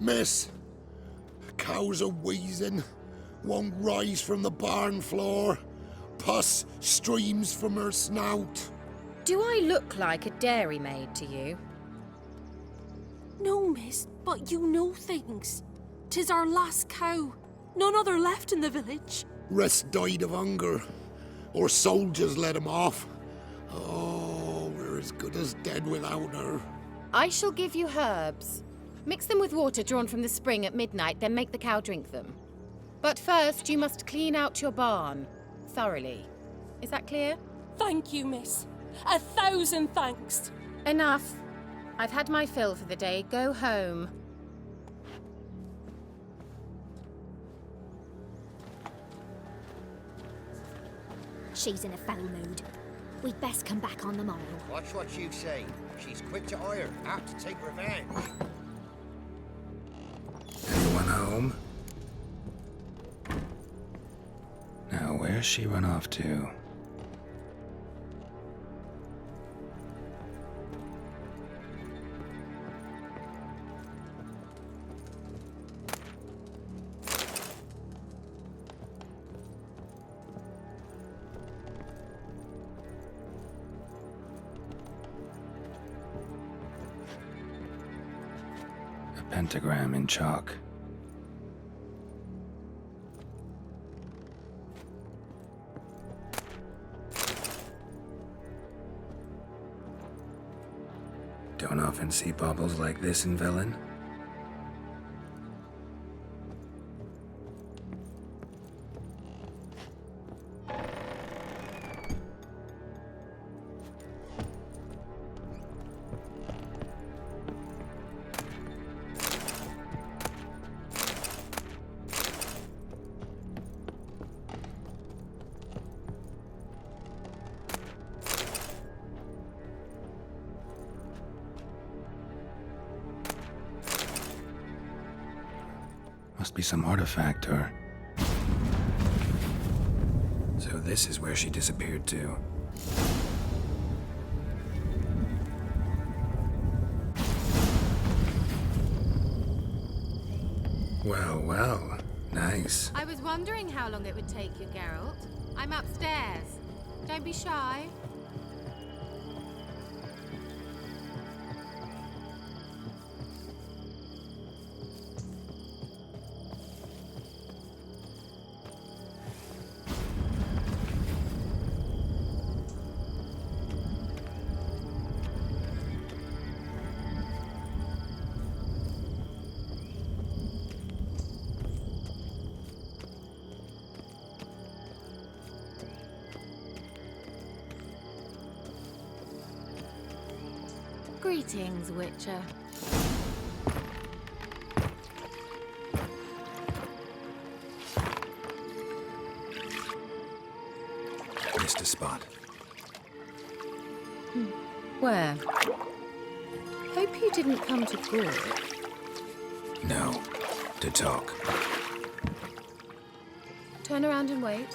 Miss, cows are wheezing, won't rise from the barn floor. Pus streams from her snout. Do I look like a dairymaid to you? No, miss, but you know things. 'Tis our last cow. None other left in the village. Rest died of hunger, or soldiers let him off. Oh, we're as good as dead without her. I shall give you herbs. Mix them with water drawn from the spring at midnight, then make the cow drink them. But first, you must clean out your barn. Thoroughly. Is that clear? Thank you, miss. 1,000 thanks. Enough. I've had my fill for the day. Go home. She's in a foul mood. We'd best come back on the morrow. Watch what you say. She's quick to ire, apt to take revenge. Anyone home? Now, where's she run off to? A pentagram in chalk. Don't often see baubles like this in Velen. Must be some artifact or... So this is where she disappeared to. Well, well. Nice. I was wondering how long it would take you, Geralt. I'm upstairs. Don't be shy. Greetings, Witcher. Missed a spot. Where? Hope you didn't come to Gork. No. To talk. Turn around and wait.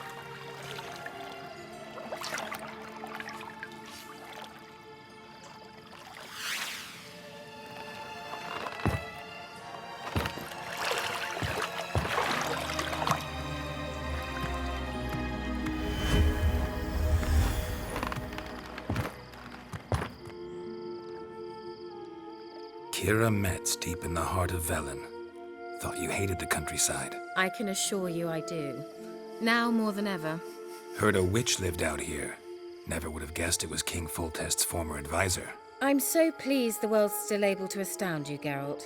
Kira Metz, deep in the heart of Velen. Thought you hated the countryside. I can assure you I do. Now more than ever. Heard a witch lived out here. Never would have guessed it was King Foltest's former advisor. I'm so pleased the world's still able to astound you, Geralt.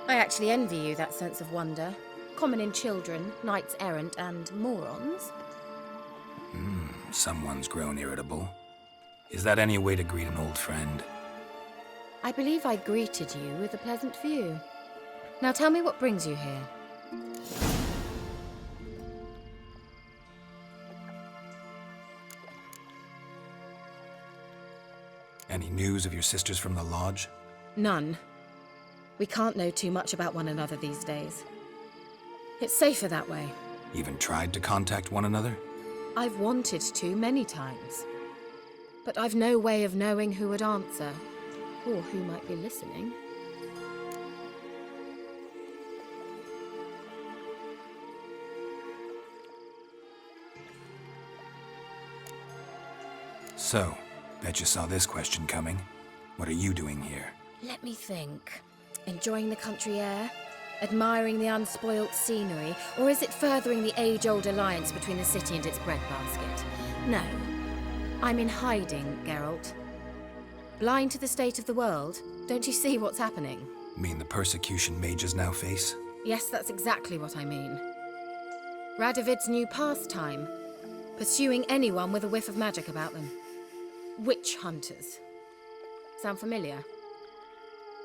I actually envy you that sense of wonder. Common in children, knights errant, and morons. Someone's grown irritable. Is that any way to greet an old friend? I believe I greeted you with a pleasant view. Now tell me what brings you here. Any news of your sisters from the lodge? None. We can't know too much about one another these days. It's safer that way. Even tried to contact one another? I've wanted to many times. But I've no way of knowing who would answer, or who might be listening. So, bet you saw this question coming. What are you doing here? Let me think. Enjoying the country air? Admiring the unspoilt scenery? Or is it furthering the age-old alliance between the city and its breadbasket? No. I'm in hiding, Geralt. Blind to the state of the world? Don't you see what's happening? Mean the persecution mages now face? Yes, that's exactly what I mean. Radovid's new pastime. Pursuing anyone with a whiff of magic about them. Witch hunters. Sound familiar?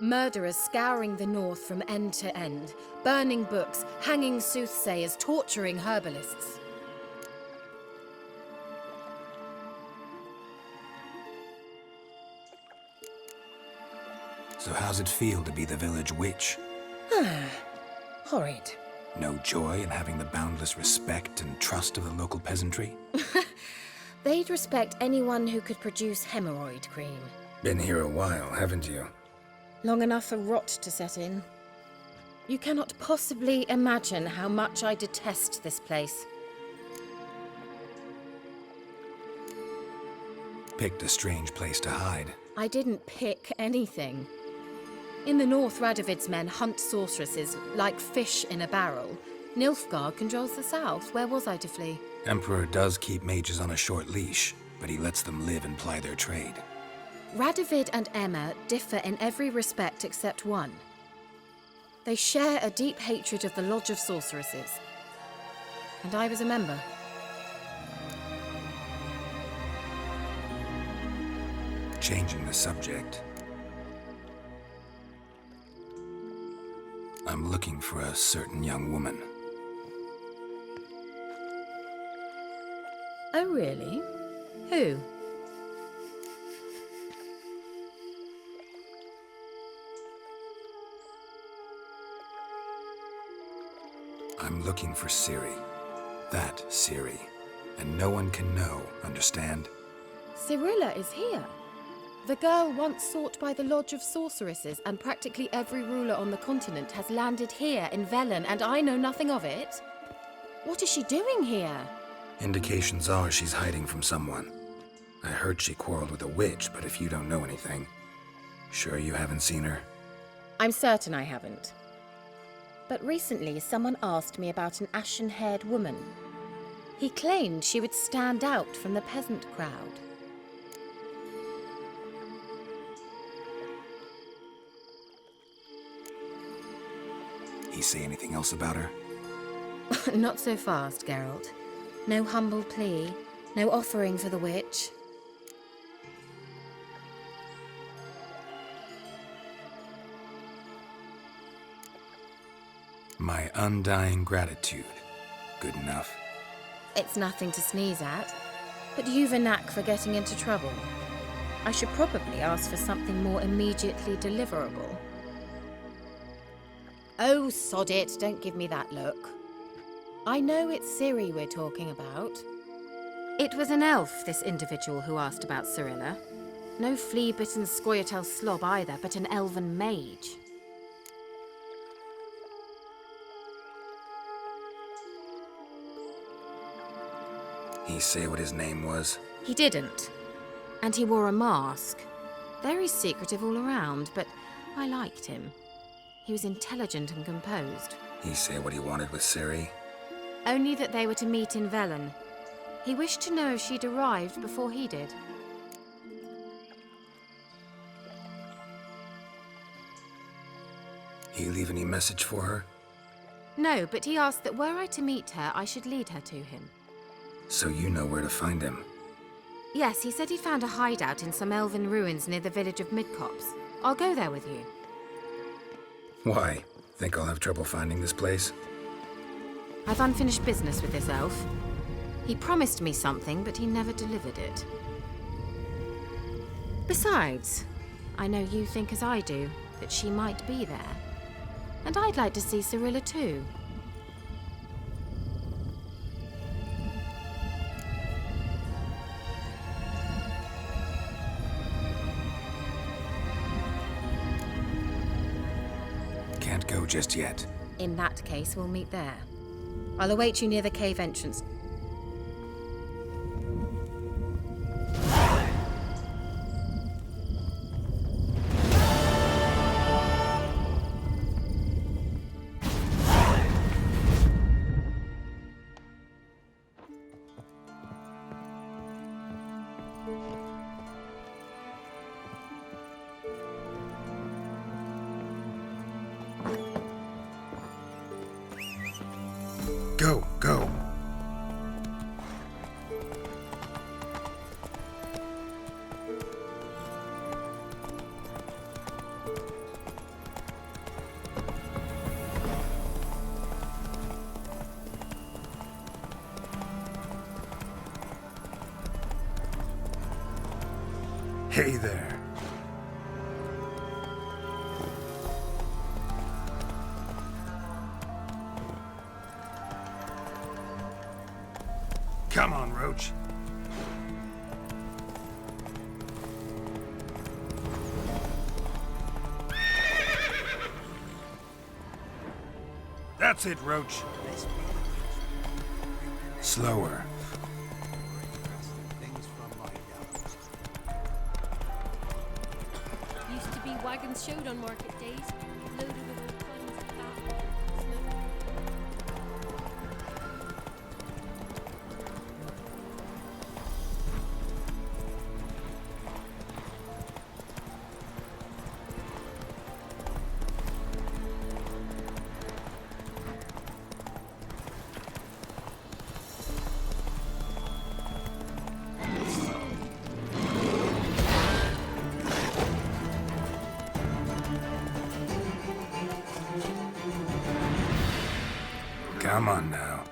Murderers scouring the north from end to end, burning books, hanging soothsayers, torturing herbalists. So how's it feel to be the village witch? Horrid. No joy in having the boundless respect and trust of the local peasantry? They'd respect anyone who could produce hemorrhoid cream. Been here a while, haven't you? Long enough for rot to set in. You cannot possibly imagine how much I detest this place. Picked a strange place to hide. I didn't pick anything. In the north, Radovid's men hunt sorceresses like fish in a barrel. Nilfgaard controls the south. Where was I to flee? Emperor does keep mages on a short leash, but he lets them live and ply their trade. Radovid and Emma differ in every respect except one. They share a deep hatred of the Lodge of Sorceresses. And I was a member. Changing the subject. I'm looking for a certain young woman. Oh, really? Who? I'm looking for Ciri. That Ciri. And no one can know, understand? Cirilla is here. The girl once sought by the Lodge of Sorceresses, and practically every ruler on the continent has landed here in Velen, and I know nothing of it. What is she doing here? Indications are she's hiding from someone. I heard she quarreled with a witch, but if you don't know anything, sure you haven't seen her? I'm certain I haven't. But recently, someone asked me about an ashen-haired woman. He claimed she would stand out from the peasant crowd. He say anything else about her? Not so fast, Geralt. No humble plea, no offering for the witch. My undying gratitude. Good enough. It's nothing to sneeze at, but you've a knack for getting into trouble. I should probably ask for something more immediately deliverable. Oh, sod it, don't give me that look. I know it's Ciri we're talking about. It was an elf, this individual who asked about Cirilla. No flea-bitten Scoia'tael slob either, but an elven mage. He say what his name was? He didn't. And he wore a mask. Very secretive all around, but I liked him. He was intelligent and composed. He say what he wanted with Ciri? Only that they were to meet in Velen. He wished to know if she'd arrived before he did. He leave any message for her? No, but he asked that were I to meet her, I should lead her to him. So you know where to find him? Yes, he said he'd found a hideout in some elven ruins near the village of Midcopse. I'll go there with you. Why? Think I'll have trouble finding this place? I've unfinished business with this elf. He promised me something, but he never delivered it. Besides, I know you think as I do, that she might be there. And I'd like to see Cirilla too. Can't go just yet. In that case, we'll meet there. I'll await you near the cave entrance. Go, go. Hey there. Come on, Roach. That's it, Roach. Slower. Used to be wagons showed on market days, loaded with all kinds of fat, smoke. Come on now.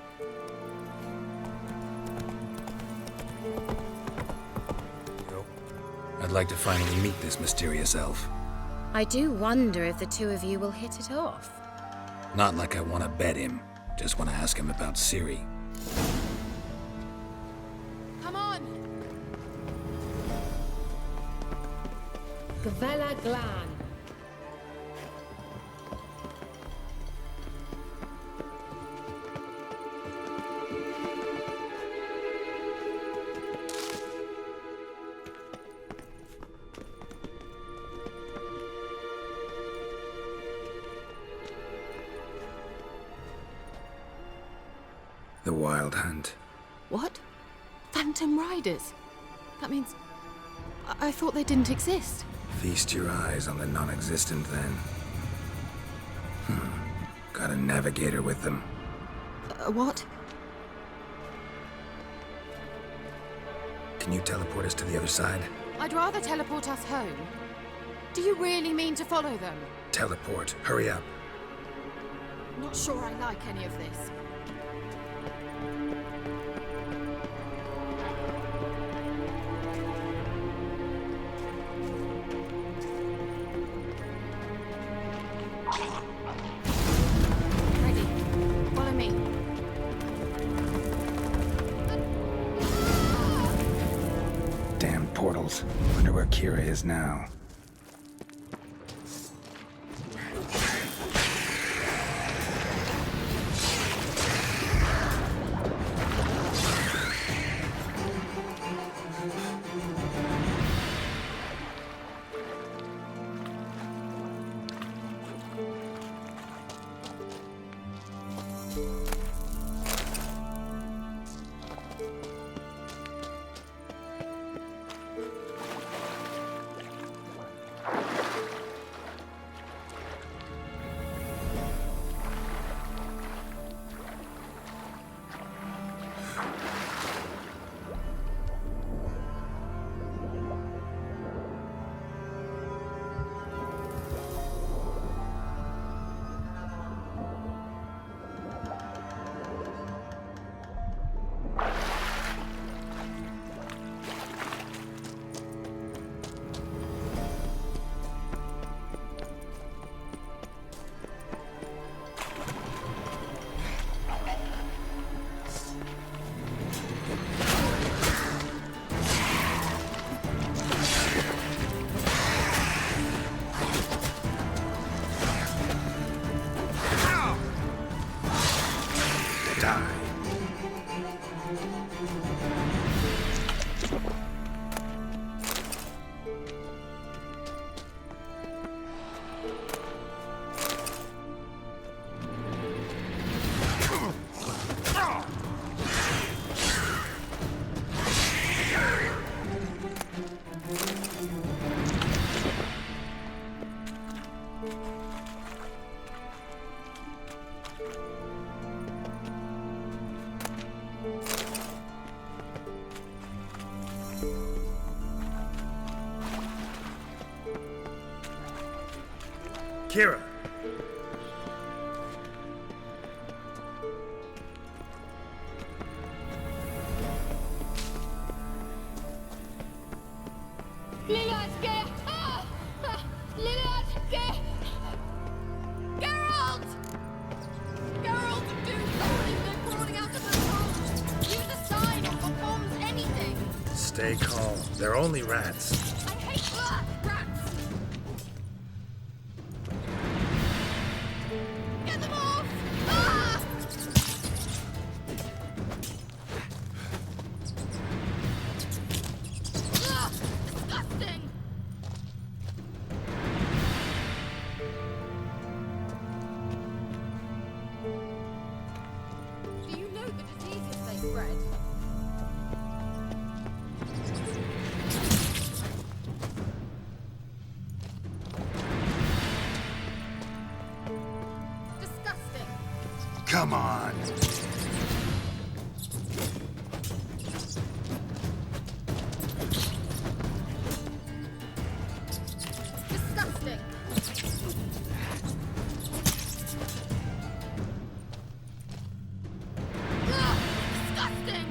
I'd like to finally meet this mysterious elf. I do wonder if the two of you will hit it off. Not like I want to bet him. Just want to ask him about Ciri. Come on! Gavella Glan. The Wild Hunt. What? Phantom Riders? That means... I thought they didn't exist. Feast your eyes on the non-existent then. Got a navigator with them. What? Can you teleport us to the other side? I'd rather teleport us home. Do you really mean to follow them? Teleport. Hurry up. Not sure I like any of this. Ready. Follow me. Damn portals. Wonder where Kira is now. Kira! Lilad, get! Ah! Lilad, get! Geralt! Geralt, do something! They're crawling out of the hole! Use a sign or bombs, anything! Stay calm. They're only rats. I hate rats! Get them off! Ah! Ah! Disgusting! Do you know the diseases they spread? Disgusting! Come on! Disgusting! Ah! Disgusting!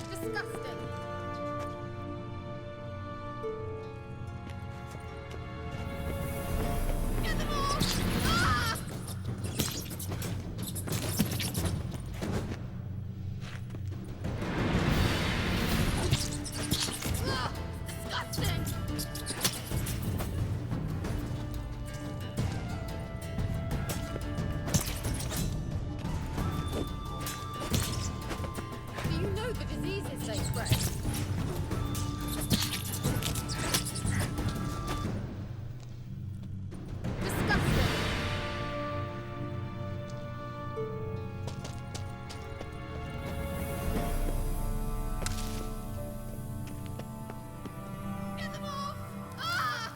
Disgusting! Get them off! Ah! Ah! Disgusting! Do you know the diseases they spread? Disgusting! Get them off! Ah!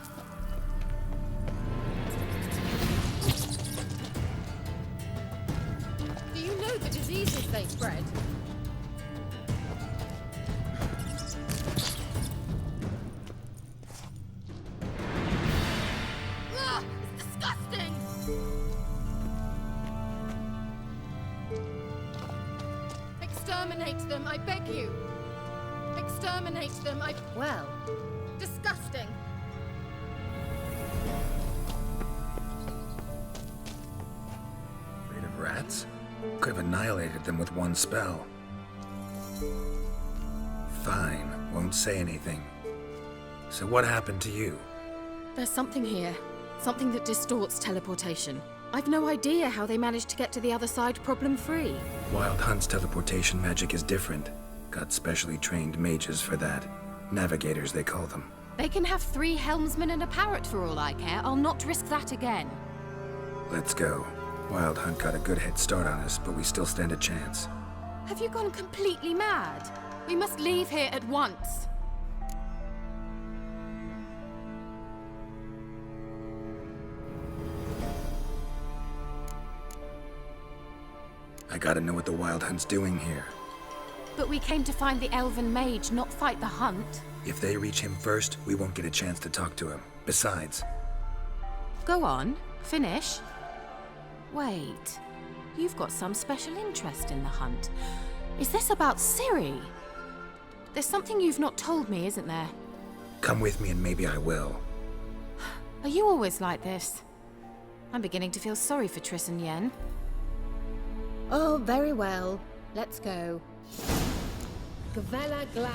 Do you know the diseases they spread? Ah! It's disgusting! Exterminate them, I beg you! Exterminate them, Well... Disgusting! Afraid of rats? Could have annihilated them with one spell. Fine, won't say anything. So what happened to you? There's something here. Something that distorts teleportation. I've no idea how they managed to get to the other side problem-free. Wild Hunt's teleportation magic is different. Got specially trained mages for that. Navigators, they call them. They can have 3 helmsmen and a parrot for all I care. I'll not risk that again. Let's go. Wild Hunt got a good head start on us, but we still stand a chance. Have you gone completely mad? We must leave here at once. I gotta know what the Wild Hunt's doing here. But we came to find the elven mage, not fight the hunt. If they reach him first, we won't get a chance to talk to him. Besides, Go on, finish. Wait, you've got some special interest in the hunt. Is this about Ciri? There's something you've not told me, isn't there? come with me and maybe I will. Are you always like this? I'm beginning to feel sorry for Triss and Yen. Oh, very well. Let's go. Gavella Glan.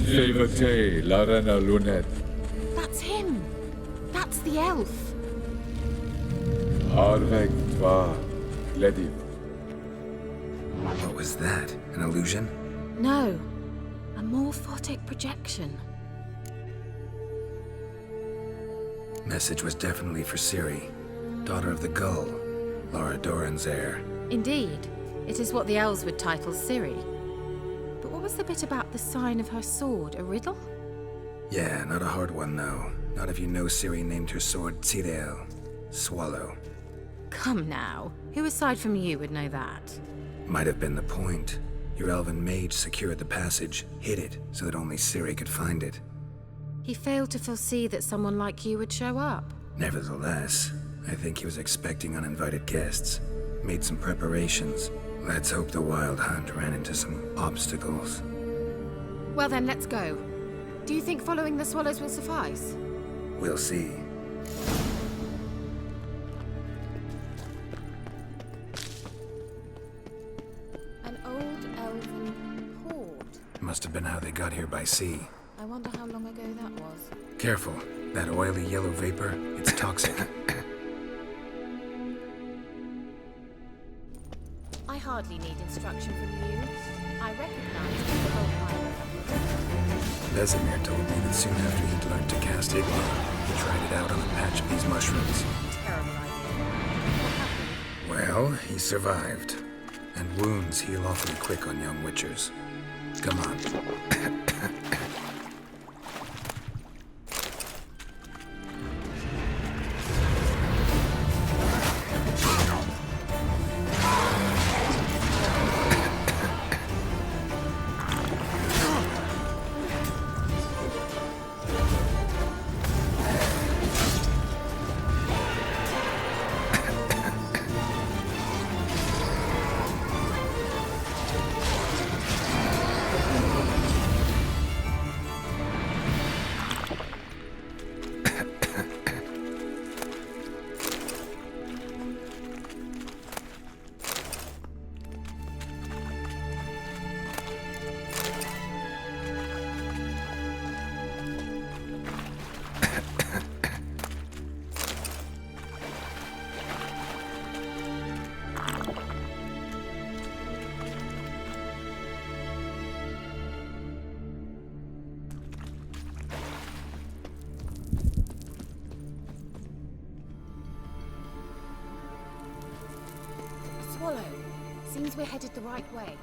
Silvete, Larena Lunet, That's him. That's the elf. Arveg Tva, Lediv. What was that? An illusion? No, a morphotic projection. Message was definitely for Ciri, daughter of the Gull, Lara Doran's heir. Indeed, it is what the elves would title Ciri. But What was the bit about the sign of her sword? A riddle? Yeah, not a hard one, though. Not if you know Ciri named her sword Tyrell. Swallow. Come now. Who aside from you would know that? Might have been the point. Your elven mage secured the passage, hid it, so that only Ciri could find it. He failed to foresee that someone like you would show up. Nevertheless, I think he was expecting uninvited guests. Made some preparations. Let's hope the Wild Hunt ran into some obstacles. Well then, let's go. Do you think following the swallows will suffice? We'll see. An old elven port. Must have been how they got here by sea. I wonder how long ago that was. Careful. That oily yellow vapor, it's toxic. I hardly need instruction from you. I recognize the whole pilot. Vesemir told me that soon after he'd learned to cast Igma, he tried it out on a patch of these mushrooms. Terrible idea. What happened? Well, he survived. And wounds heal awfully quick on young witchers. Come on. Swallow. Seems we're headed the right way.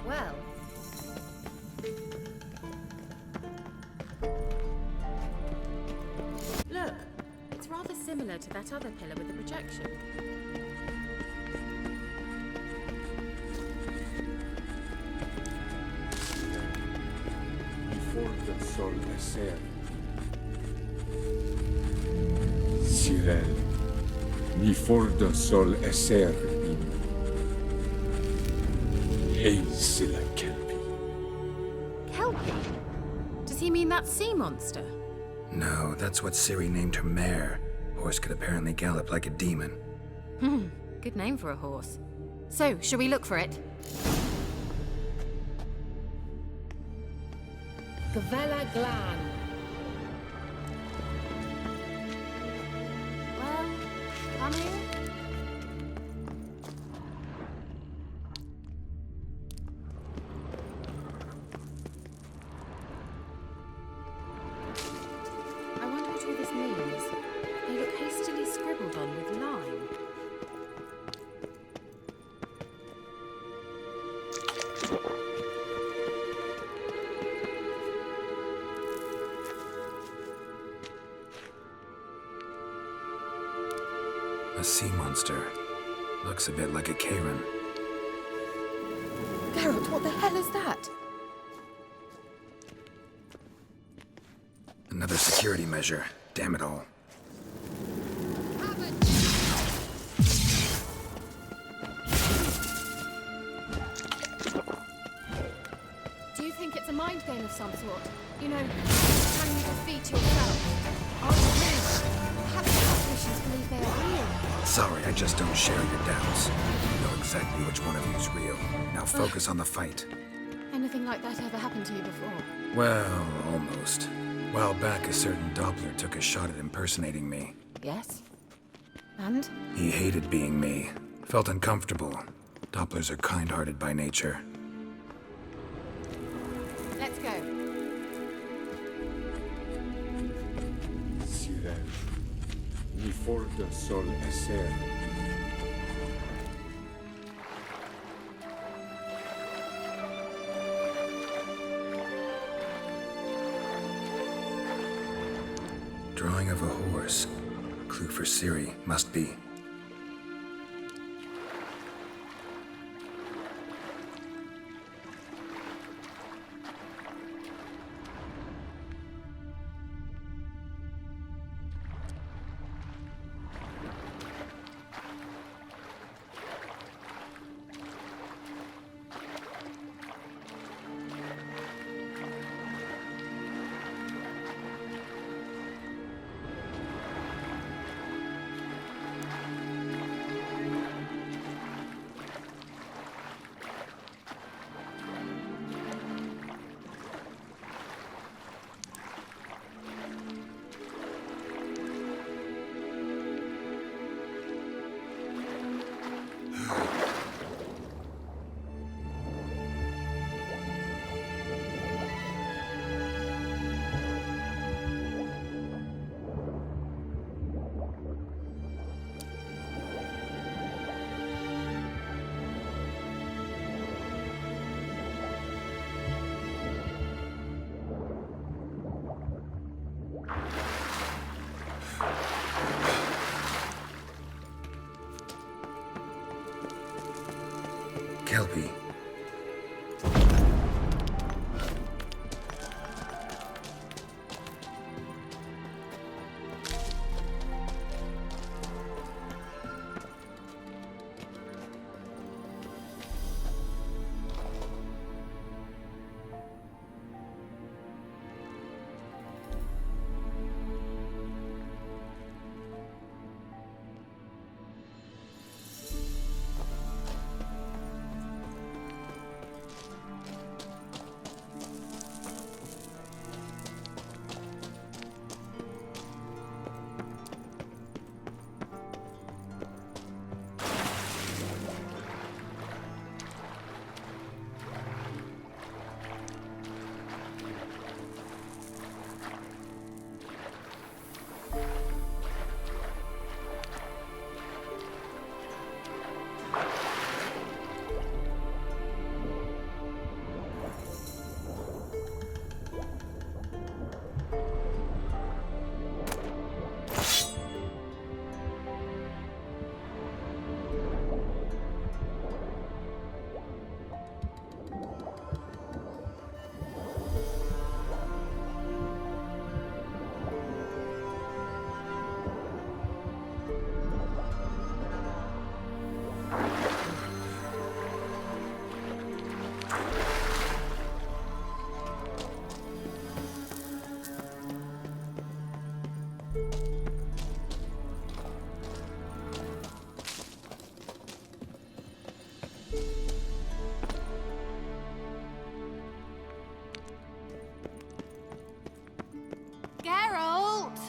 Well. Look, it's rather similar to that other pillar with the projection. Before the sol eser. Cyril, before the sol eser in Hazel Kelpie. Kelpie? Does he mean that sea monster? No, that's what Ciri named her mare. Horse could apparently gallop like a demon. Good name for a horse. So, shall we look for it? Gavella Glan. Well, come here. I wonder what all this means. They look hastily scribbled on with lime. A sea monster. Looks a bit like a Karen. Geralt, what the hell is that? Another security measure. Damn it all. Do you think it's a mind game of some sort? You know, can you defeat yourself? Are you real? Have the politicians believe they are real? Sorry, I just don't share your doubts. You know exactly which one of you's real. Now focus on the fight. Anything like that ever happened to you before? Well, almost. A while back, a certain Doppler took a shot at impersonating me. Yes. And? He hated being me. Felt uncomfortable. Dopplers are kind-hearted by nature. Let's go. Sirel, mi forda sol esser. Drawing of a horse. Clue for Ciri, must be. Kelpie. Geralt!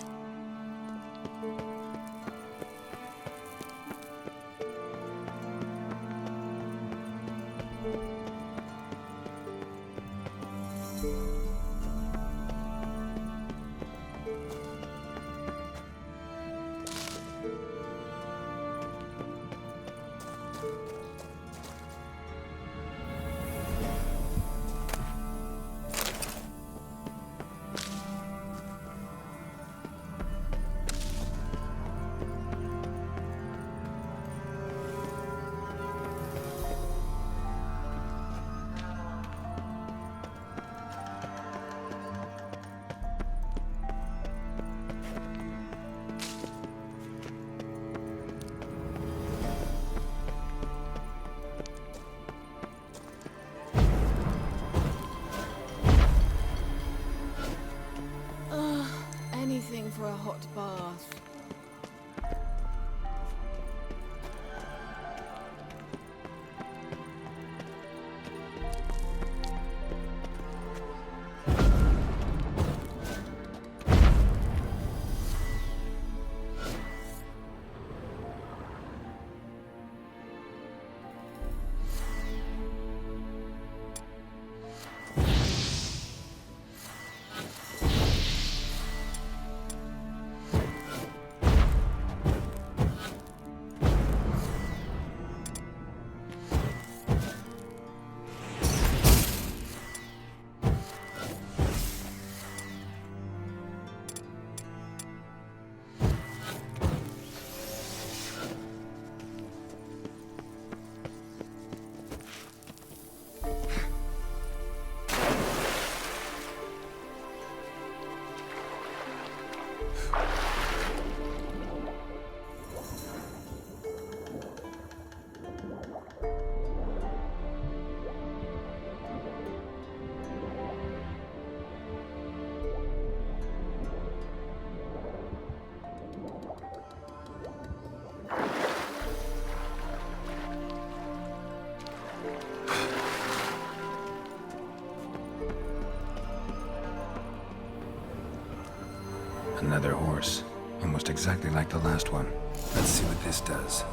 Another horse. Almost exactly like the last one. Let's see what this does.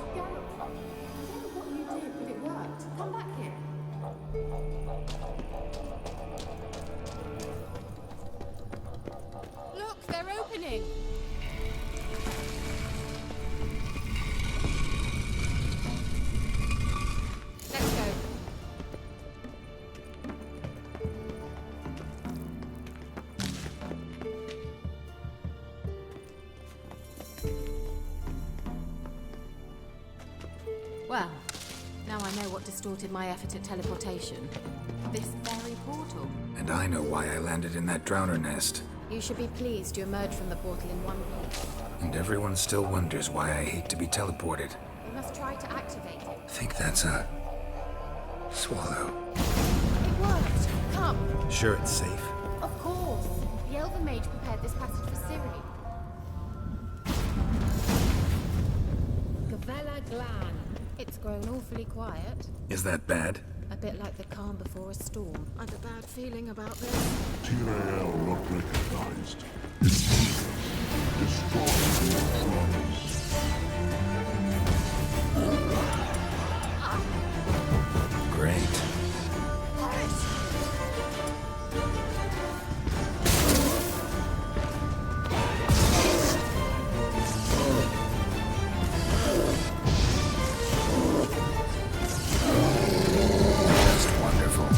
Look, they're opening! Let's go. Well, now I know what distorted my effort at teleportation. This very portal. And I know why I landed in that drowner nest. You should be pleased you emerged from the portal in one piece. And everyone still wonders why I hate to be teleported. We must try to activate it. Think that's a... swallow. It worked! Come! Sure it's safe? Of course! The Elven Mage prepared this passage for Ciri. Gavella Glan. It's grown awfully quiet. Is that bad? A bit like the calm before a storm. I've a bad feeling about this. Tyrael not recognized. Destroy your Great. Just wonderful.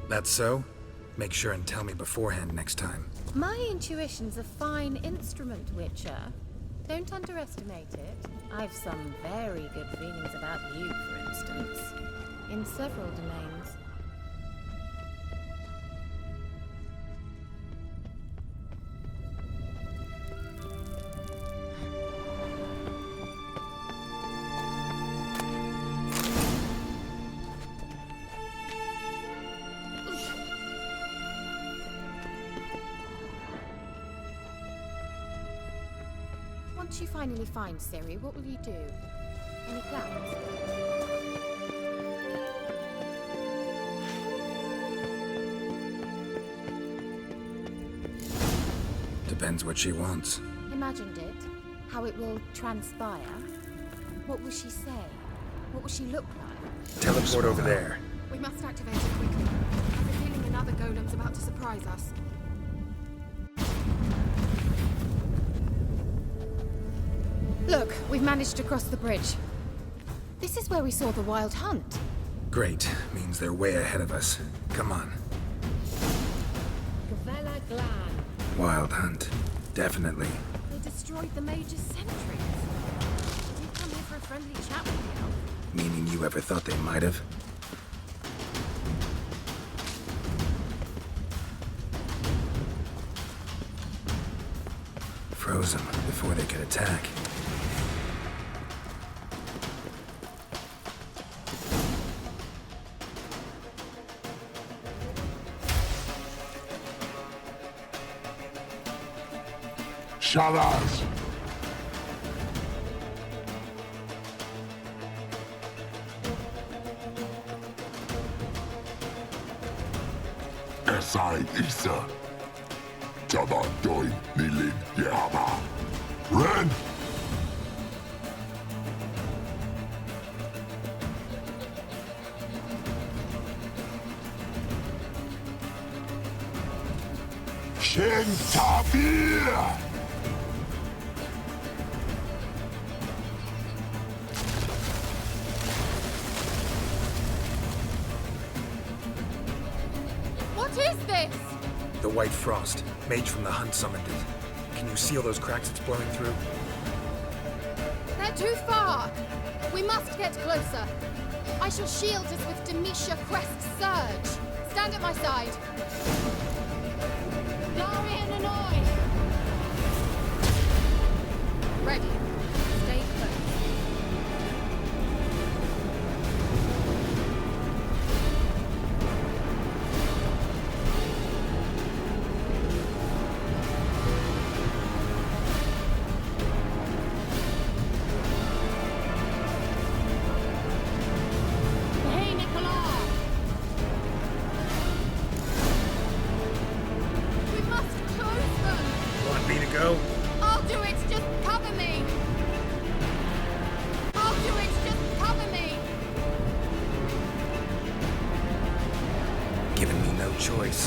That's so? Make sure and tell me beforehand next time. My intuition's a fine instrument, Witcher. Don't underestimate it. I've some very good feelings about you, for instance. In several domains. Once you finally find Ciri, what will you do? Any plans? Depends what she wants. Imagined it. How it will transpire. What will she say? What will she look like? Teleport over there. We must activate it quickly. I have a feeling another golem's about to surprise us. Look, we've managed to cross the bridge. This is where we saw the wild hunt. Great. Means they're way ahead of us. Come on. Gavella Glan. Wild hunt. Definitely. They destroyed the Mage's sentries. Did you come here for a friendly chat with the elf? Meaning you ever thought they might have? Froze them before they could attack. Shalas! Esai Isa. Taban Doin Nilin Yama. Ren! Shin Tabir! What is this? The White Frost. Mage from the hunt summoned it. Can you seal those cracks it's blowing through? They're too far. We must get closer. I shall shield us with Demetia Crest Surge. Stand at my side. Darian and I. Ready. Stay close. Hey, Nicola! We must close them! Want me to go? I'll do it, just cover me! I'll do it, just cover me! Giving me no choice.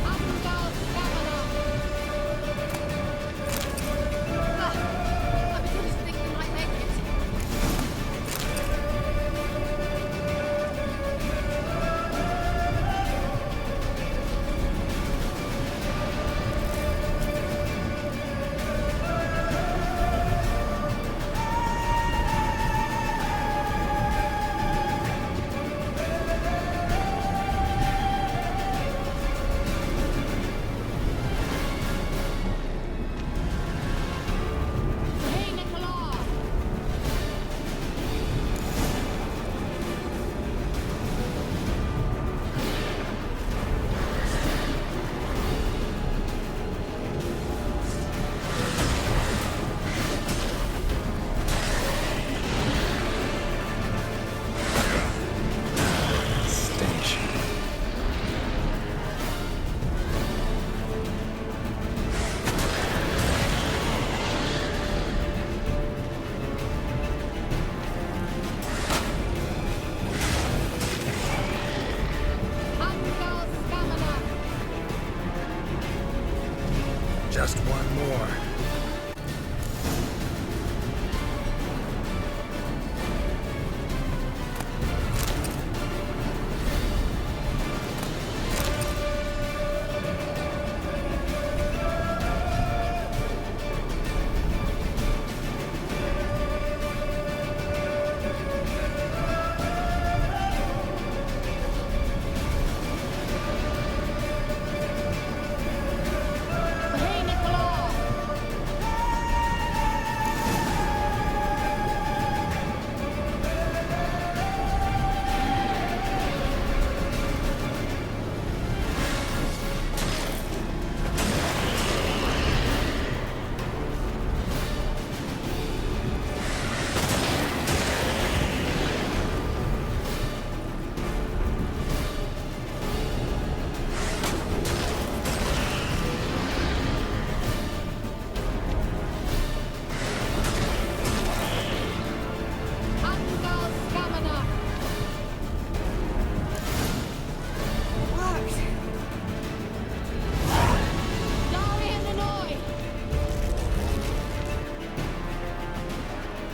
Amgal Stamina! I began to think we might make it. Hey, Nicola! Station. Amgal Stamina! Just one more.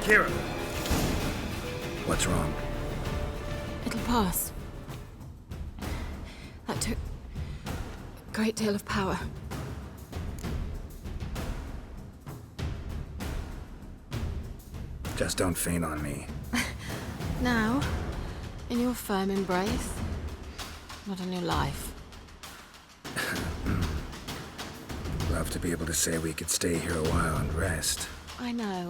Kira! What's wrong? It'll pass. That took a great deal of power. Just don't faint on me. Now, in your firm embrace, not in your life. Love to be able to say we could stay here a while and rest. I know.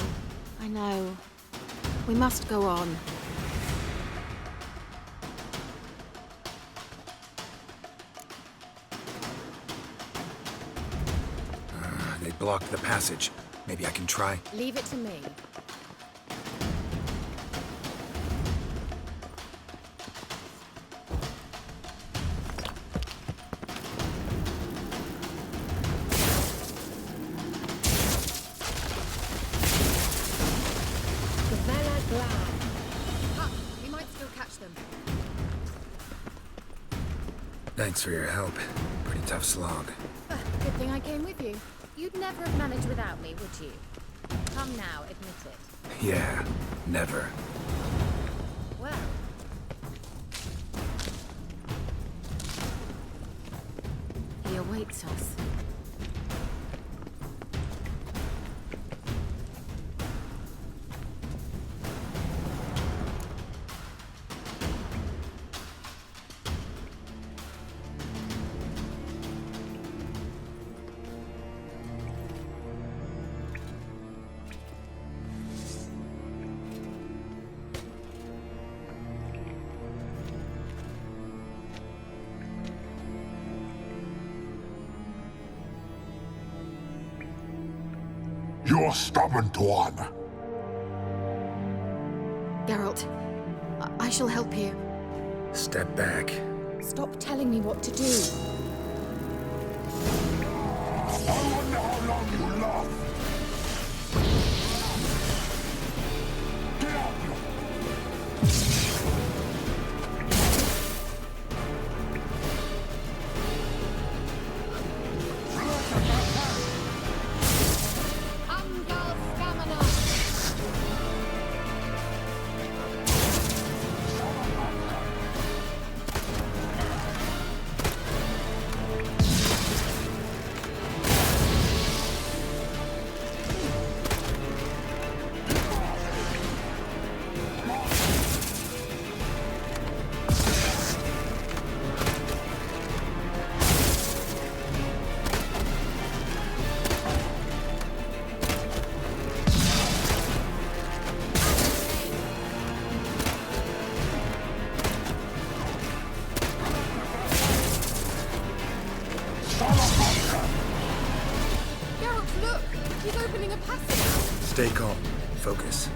We must go on. They blocked the passage. Maybe I can try. Leave it to me. We might still catch them. Thanks for your help. Pretty tough slog. Good thing I came with you. You'd never have managed without me, would you? Come now, admit it. Yeah, never. Well. He awaits us. You're stubborn, Tuan. Geralt, I shall help you. Step back. Stop telling me what to do. I wonder how long you last. Get out! Angal Stamina! Geralt, look! He's opening a passage! Stay calm. Focus.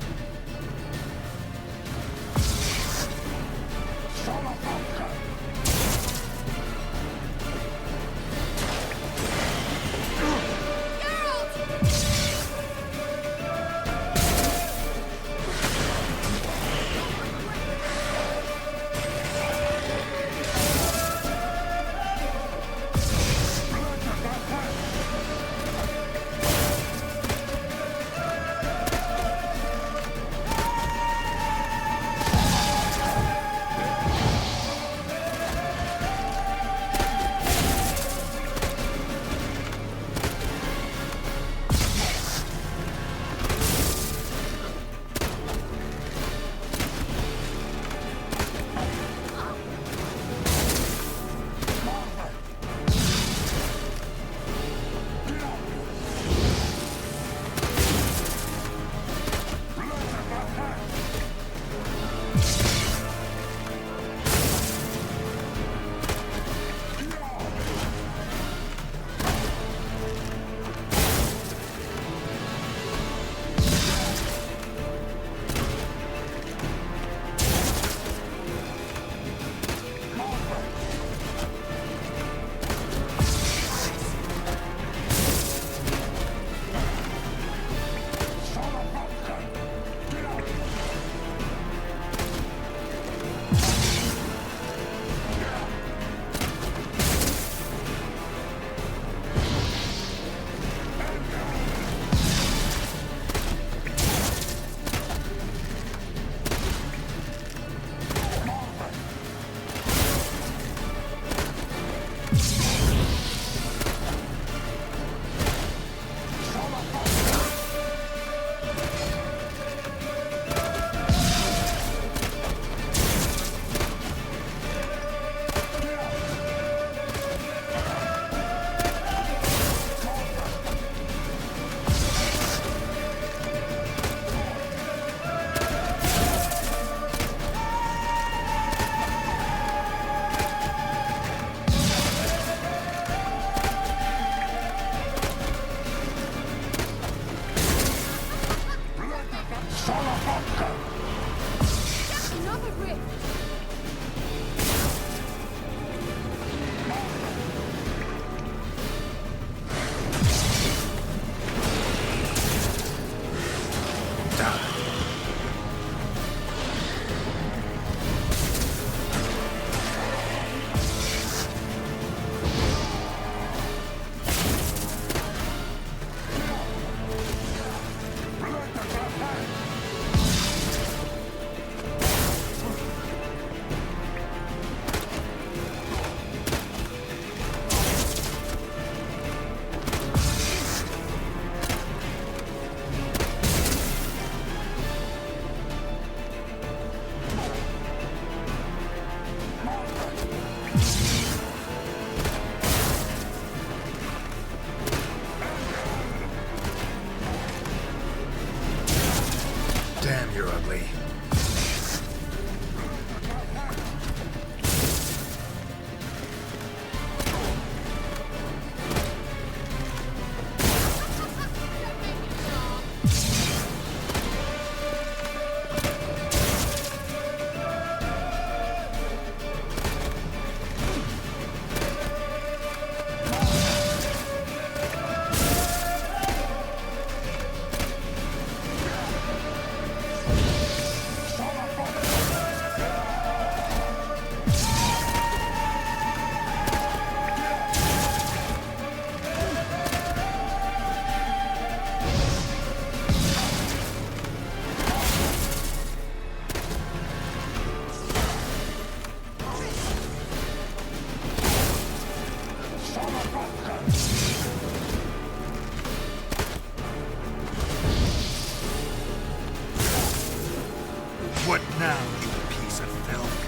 now, you piece of filth.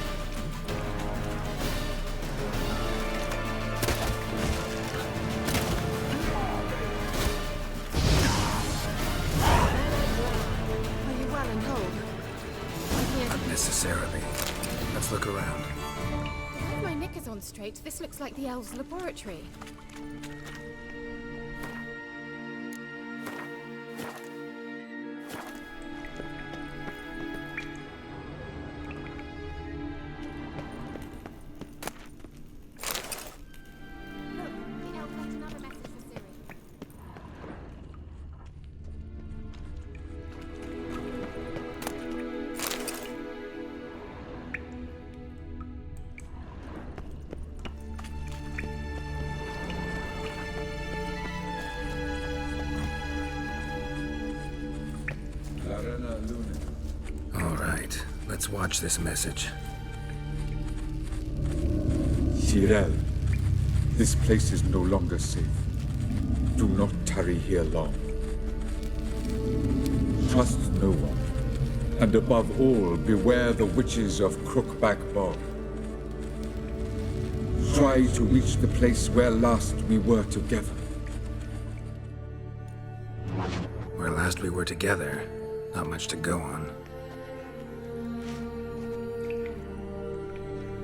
Are you well and whole? I'm here. Not necessarily. Let's look around. With my knickers on straight, this looks like the elves' laboratory. Look, the elf left another message for Ciri. All right, let's watch this message. Tyrell, this place is no longer safe. Do not tarry here long. Trust no one. And above all, beware the witches of Crookback Bog. Try to reach the place where last we were together. Where last we were together, not much to go on.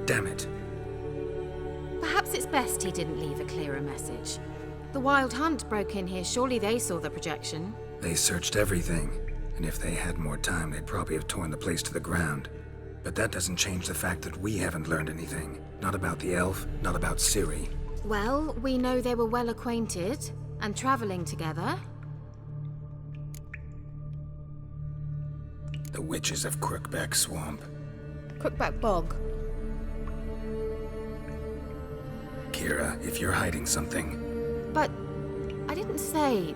Damn it. Perhaps it's best he didn't leave a clearer message. The Wild Hunt broke in here. Surely they saw the projection. They searched everything, and if they had more time, they'd probably have torn the place to the ground. But that doesn't change the fact that we haven't learned anything. Not about the elf, not about Ciri. Well, we know they were well acquainted and traveling together. The witches of Crookback Swamp. Crookback Bog. Kira, if you're hiding something, But I didn't say.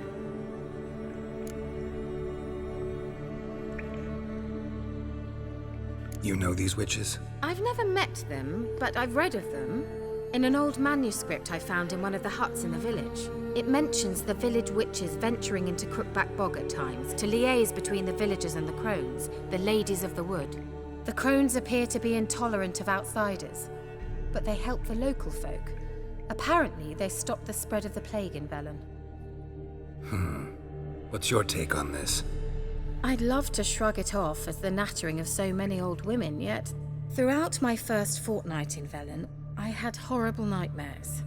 you know these witches? I've never met them, but I've read of them. In an old manuscript I found in one of the huts in the village. It mentions the village witches venturing into Crookback Bog at times to liaise between the villagers and the crones, the ladies of the wood. The crones appear to be intolerant of outsiders, but they help the local folk. Apparently, they stopped the spread of the plague in Velen. What's your take on this? I'd love to shrug it off as the nattering of so many old women, yet throughout my first fortnight in Velen, I had horrible nightmares.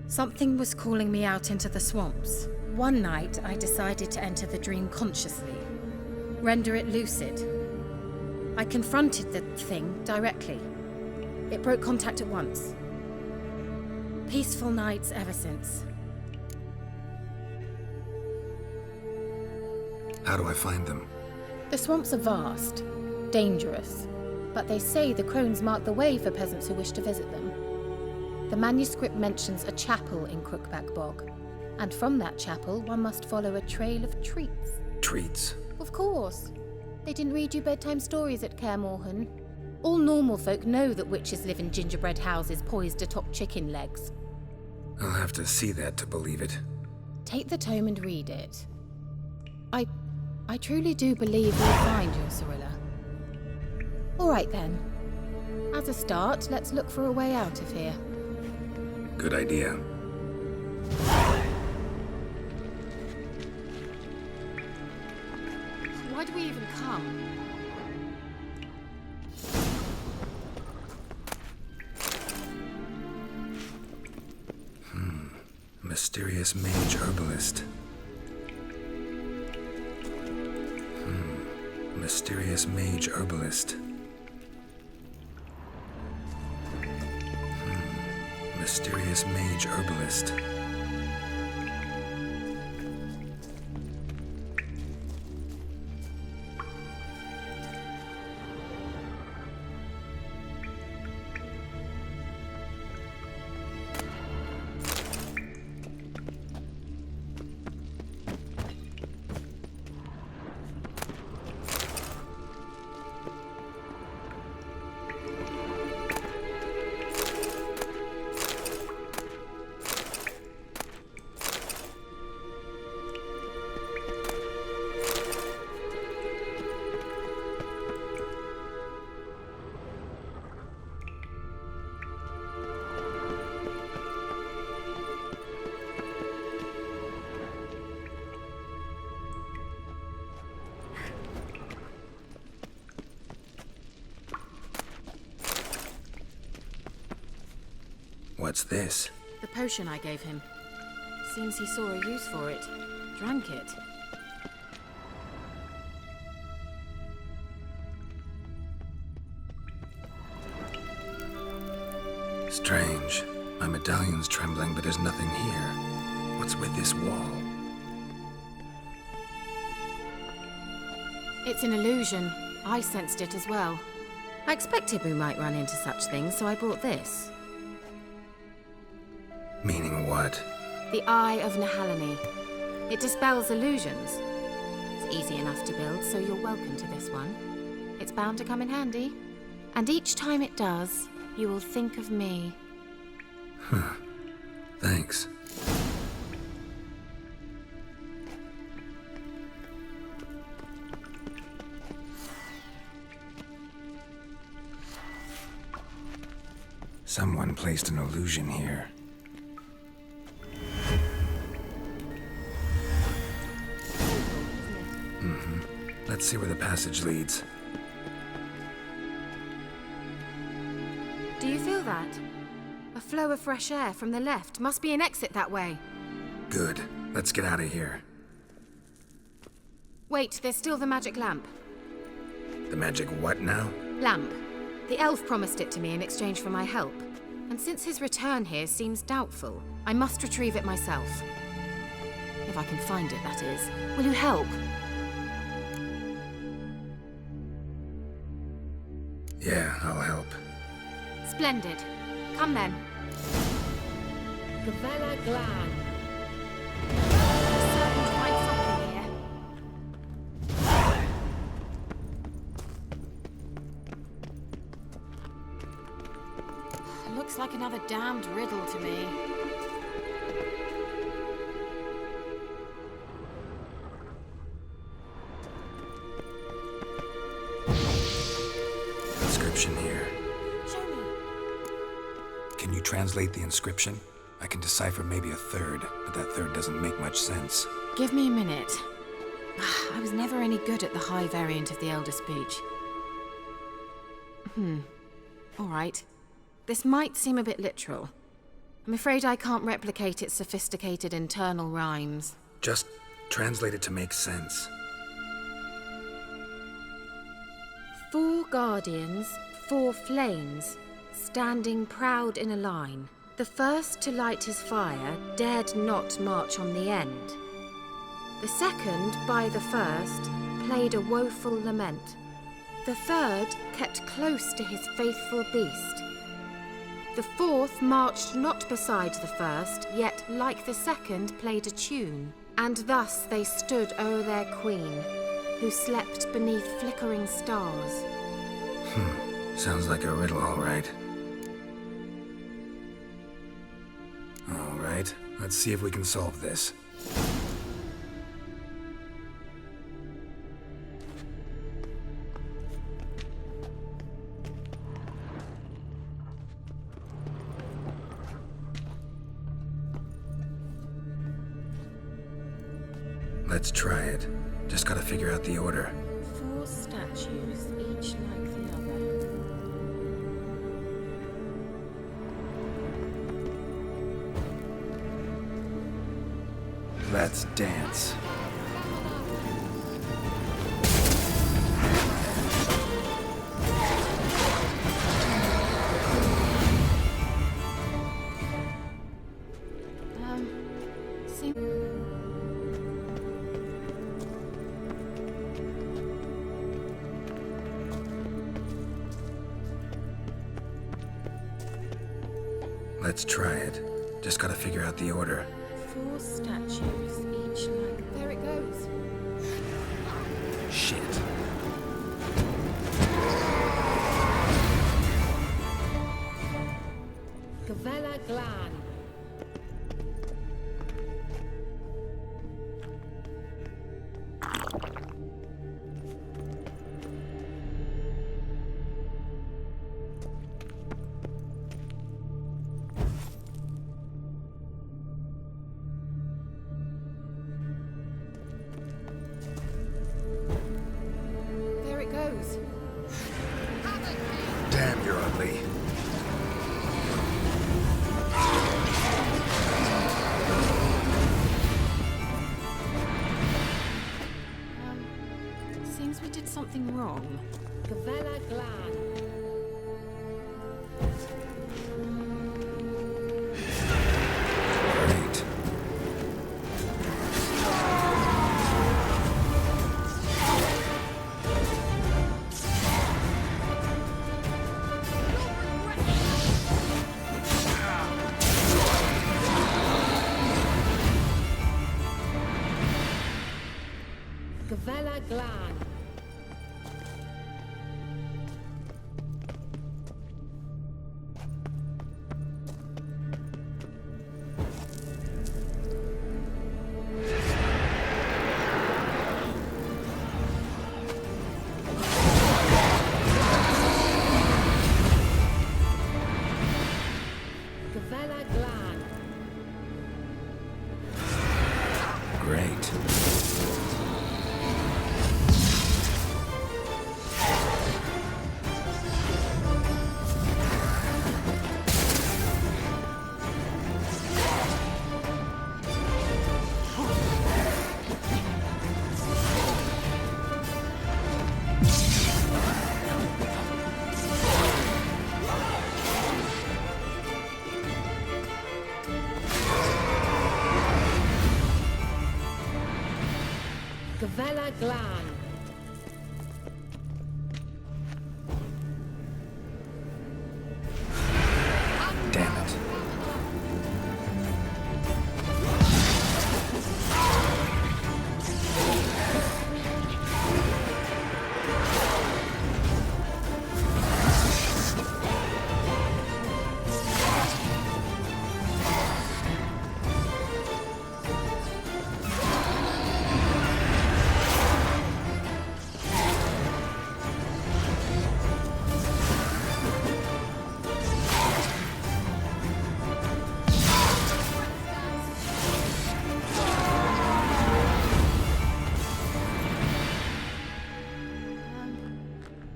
Something was calling me out into the swamps. One night, I decided to enter the dream consciously, render it lucid. I confronted the thing directly. It broke contact at once. Peaceful nights ever since. How do I find them? The swamps are vast, dangerous, but they say the crones mark the way for peasants who wish to visit them. The manuscript mentions a chapel in Crookback Bog, and from that chapel one must follow a trail of treats. Treats? Of course. They didn't read you bedtime stories at Kaer Morhen. All normal folk know that witches live in gingerbread houses poised atop chicken legs. I'll have to see that to believe it. Take the tome and read it. I truly do believe you'll find your Cirilla. All right then. As a start, let's look for a way out of here. Good idea. Why do we even come? Mysterious mage herbalist. Mysterious mage herbalist. Mysterious mage herbalist. What's this? The potion I gave him. Seems he saw a use for it. Drank it. Strange. My medallion's trembling, but there's nothing here. What's with this wall? It's an illusion. I sensed it as well. I expected we might run into such things, so I brought this. Meaning what? The Eye of Nehaleni. It dispels illusions. It's easy enough to build, so you're welcome to this one. It's bound to come in handy. And each time it does, you will think of me. Huh. Thanks. Someone placed an illusion here. Let's see where the passage leads. Do you feel that? A flow of fresh air from the left. Must be an exit that way. Good. Let's get out of here. Wait, there's still the magic lamp. The magic what now? Lamp. The elf promised it to me in exchange for my help. And since his return here seems doubtful, I must retrieve it myself. If I can find it, that is. Will you help? Yeah, I'll help. Splendid. Come then. Gavella Glan. Certain to find something here. Looks like another damned riddle to me. Inscription here. Show me. Can you translate the inscription? I can decipher maybe a third, but that third doesn't make much sense. Give me a minute. I was never any good at the high variant of the Elder Speech. All right. This might seem a bit literal. I'm afraid I can't replicate its sophisticated internal rhymes. Just translate it to make sense. 4 guardians, 4 flames, standing proud in a line. The first to light his fire dared not march on the end. The second, by the first, played a woeful lament. The third kept close to his faithful beast. The fourth marched not beside the first, yet like the second played a tune. And thus they stood o'er their queen, who slept beneath flickering stars. Sounds like a riddle, all right. All right, let's see if we can solve this. Let's try it. Just gotta figure out the order. 4 statues, each like the other. Let's dance. See. Let's try it. Just gotta figure out the order. 4 statues, each like... There it goes. Shit. Gavella Glan. There it goes. Damn, you're ugly. something wrong. Gavella Glan. Great. Gavella Glan. Gavella Glan. Great. Gavella Glan. Damn it.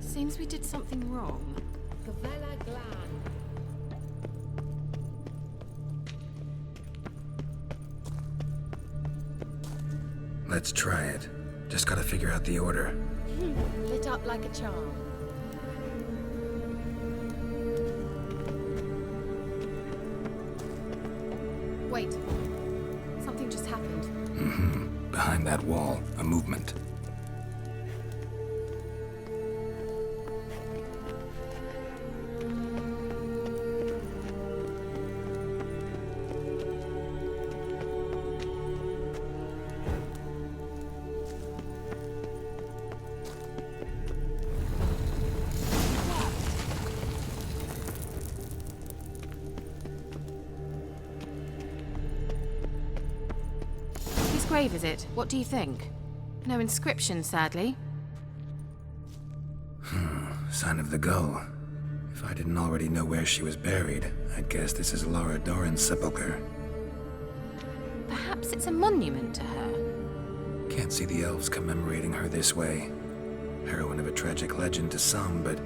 Seems we did something wrong. Gavella Glan. Let's try it. Just gotta figure out the order. Lit up like a charm. Wait. Something just happened. Behind that wall, a movement. Whose grave is it? What do you think? No inscription, sadly. Sign of the gull. If I didn't already know where she was buried, I'd guess this is Lara Doran's sepulchre. Perhaps it's a monument to her. Can't see the elves commemorating her this way. Heroine of a tragic legend to some, but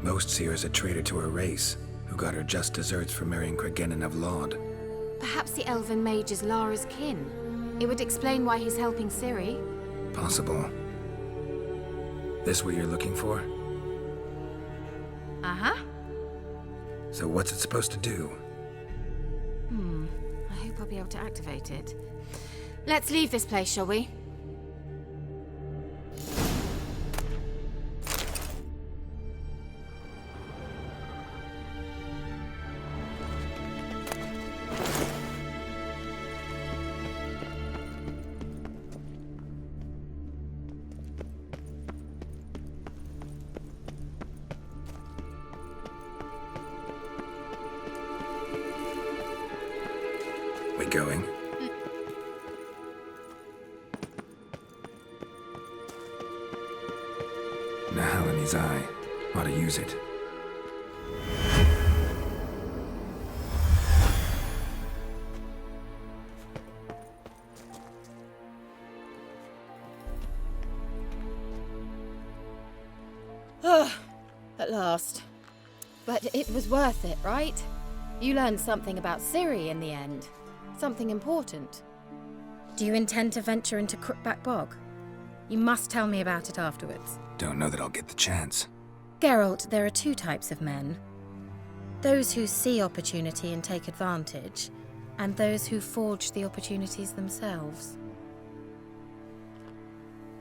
most see her as a traitor to her race, who got her just desserts for marrying Cregennan of Laud. Perhaps the elven mage is Lara's kin. It would explain why he's helping Ciri. Possible. This what you're looking for? Uh-huh. So what's it supposed to do? I hope I'll be able to activate it. Let's leave this place, shall we? We going? Nahal in his eye. Ought to use it. At last. But it was worth it, right? You learned something about Ciri in the end. Something important. Do you intend to venture into Crookback Bog? You must tell me about it afterwards. Don't know that I'll get the chance. Geralt, there are two types of men. Those who see opportunity and take advantage, and those who forge the opportunities themselves.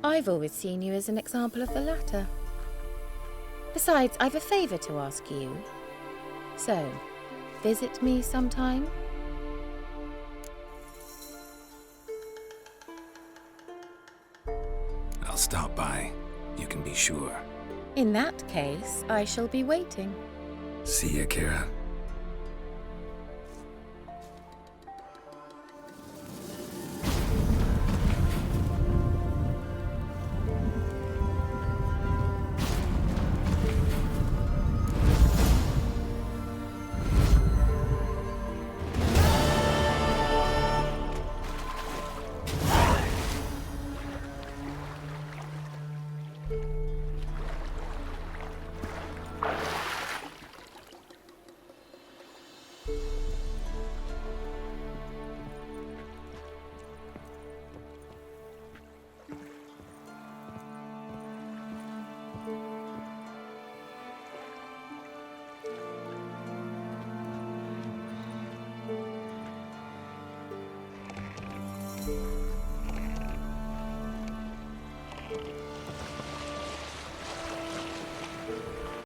I've always seen you as an example of the latter. Besides, I've a favour to ask you. So, visit me sometime? I'll stop by. You can be sure. In that case, I shall be waiting. See ya, Kira.